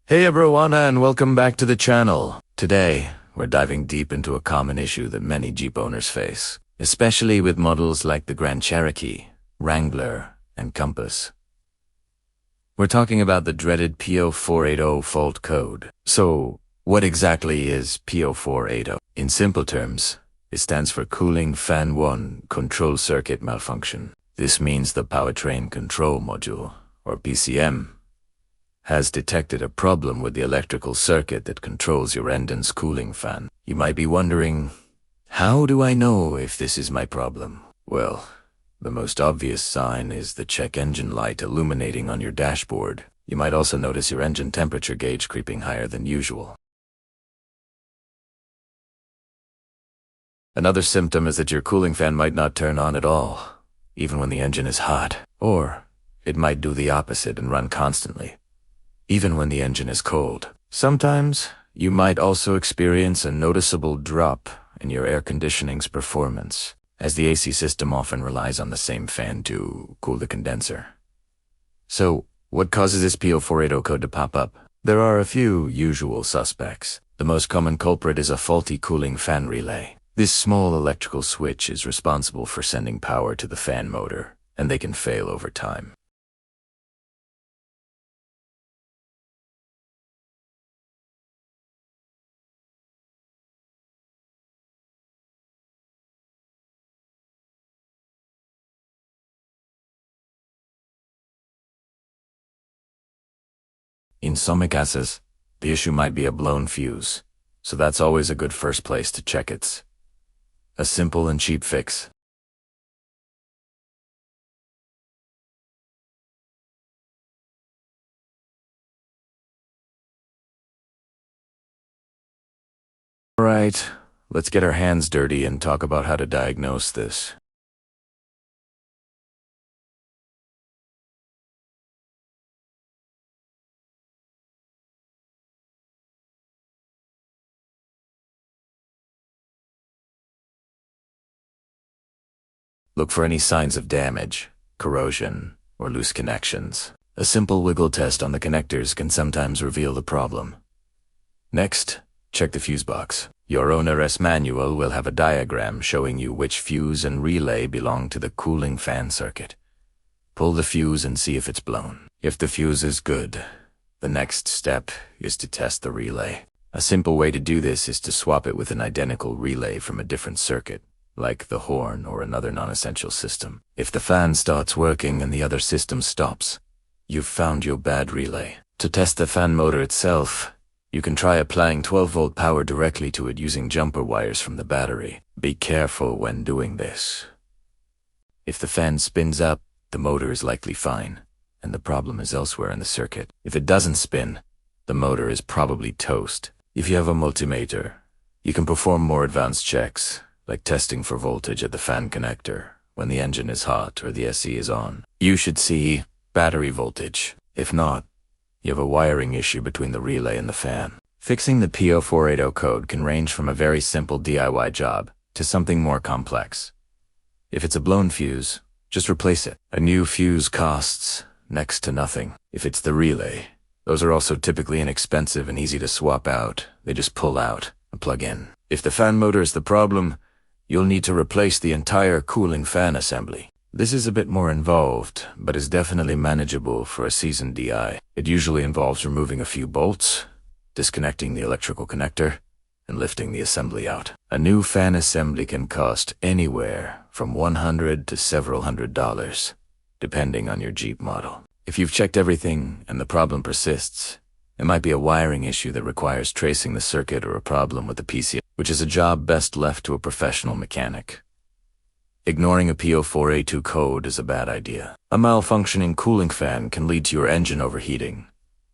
Hey everyone, and welcome back to the channel. Today, we're diving deep into a common issue that many Jeep owners face, especially with models like the Grand Cherokee, Wrangler, and Compass. We're talking about the dreaded P0480 fault code. So, what exactly is P0480? In simple terms, it stands for Cooling Fan 1 Control Circuit Malfunction. This means the Powertrain Control Module, or PCM, has detected a problem with the electrical circuit that controls your engine's cooling fan. You might be wondering, how do I know if this is my problem? Well, the most obvious sign is the check engine light illuminating on your dashboard. You might also notice your engine temperature gauge creeping higher than usual. Another symptom is that your cooling fan might not turn on at all, even when the engine is hot. Or it might do the opposite and run constantly, even when the engine is cold. Sometimes, you might also experience a noticeable drop in your air conditioning's performance, as the AC system often relies on the same fan to cool the condenser. So, what causes this P0480 code to pop up? There are a few usual suspects. The most common culprit is a faulty cooling fan relay. This small electrical switch is responsible for sending power to the fan motor, and they can fail over time. In some cases, the issue might be a blown fuse, so that's always a good first place to check it. A simple and cheap fix. Alright, let's get our hands dirty and talk about how to diagnose this. Look for any signs of damage, corrosion, or loose connections. A simple wiggle test on the connectors can sometimes reveal the problem. Next, check the fuse box. Your owner's manual will have a diagram showing you which fuse and relay belong to the cooling fan circuit. Pull the fuse and see if it's blown. If the fuse is good, the next step is to test the relay. A simple way to do this is to swap it with an identical relay from a different circuit, like the horn or another non-essential system. If the fan starts working and the other system stops, you've found your bad relay. To test the fan motor itself, you can try applying 12-volt power directly to it using jumper wires from the battery. Be careful when doing this. If the fan spins up, the motor is likely fine, and the problem is elsewhere in the circuit. If it doesn't spin, the motor is probably toast. If you have a multimeter, you can perform more advanced checks, like testing for voltage at the fan connector when the engine is hot or the SE is on. You should see battery voltage. If not, you have a wiring issue between the relay and the fan. Fixing the P0480 code can range from a very simple DIY job to something more complex. If it's a blown fuse, just replace it. A new fuse costs next to nothing. If it's the relay, those are also typically inexpensive and easy to swap out. They just pull out and plug in. If the fan motor is the problem, you'll need to replace the entire cooling fan assembly. This is a bit more involved, but is definitely manageable for a seasoned DI. It usually involves removing a few bolts, disconnecting the electrical connector, and lifting the assembly out. A new fan assembly can cost anywhere from $100 to several $100s, depending on your Jeep model. If you've checked everything and the problem persists, it might be a wiring issue that requires tracing the circuit or a problem with the PCM, which is a job best left to a professional mechanic. Ignoring a P0482 code is a bad idea. A malfunctioning cooling fan can lead to your engine overheating,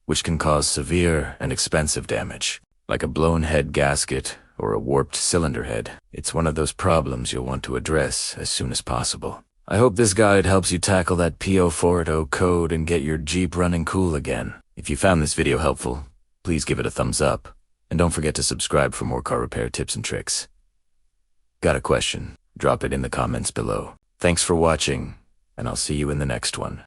which can cause severe and expensive damage, like a blown head gasket or a warped cylinder head. It's one of those problems you'll want to address as soon as possible. I hope this guide helps you tackle that P0480 code and get your Jeep running cool again. If you found this video helpful, please give it a thumbs up, and don't forget to subscribe for more car repair tips and tricks. Got a question? Drop it in the comments below. Thanks for watching, and I'll see you in the next one.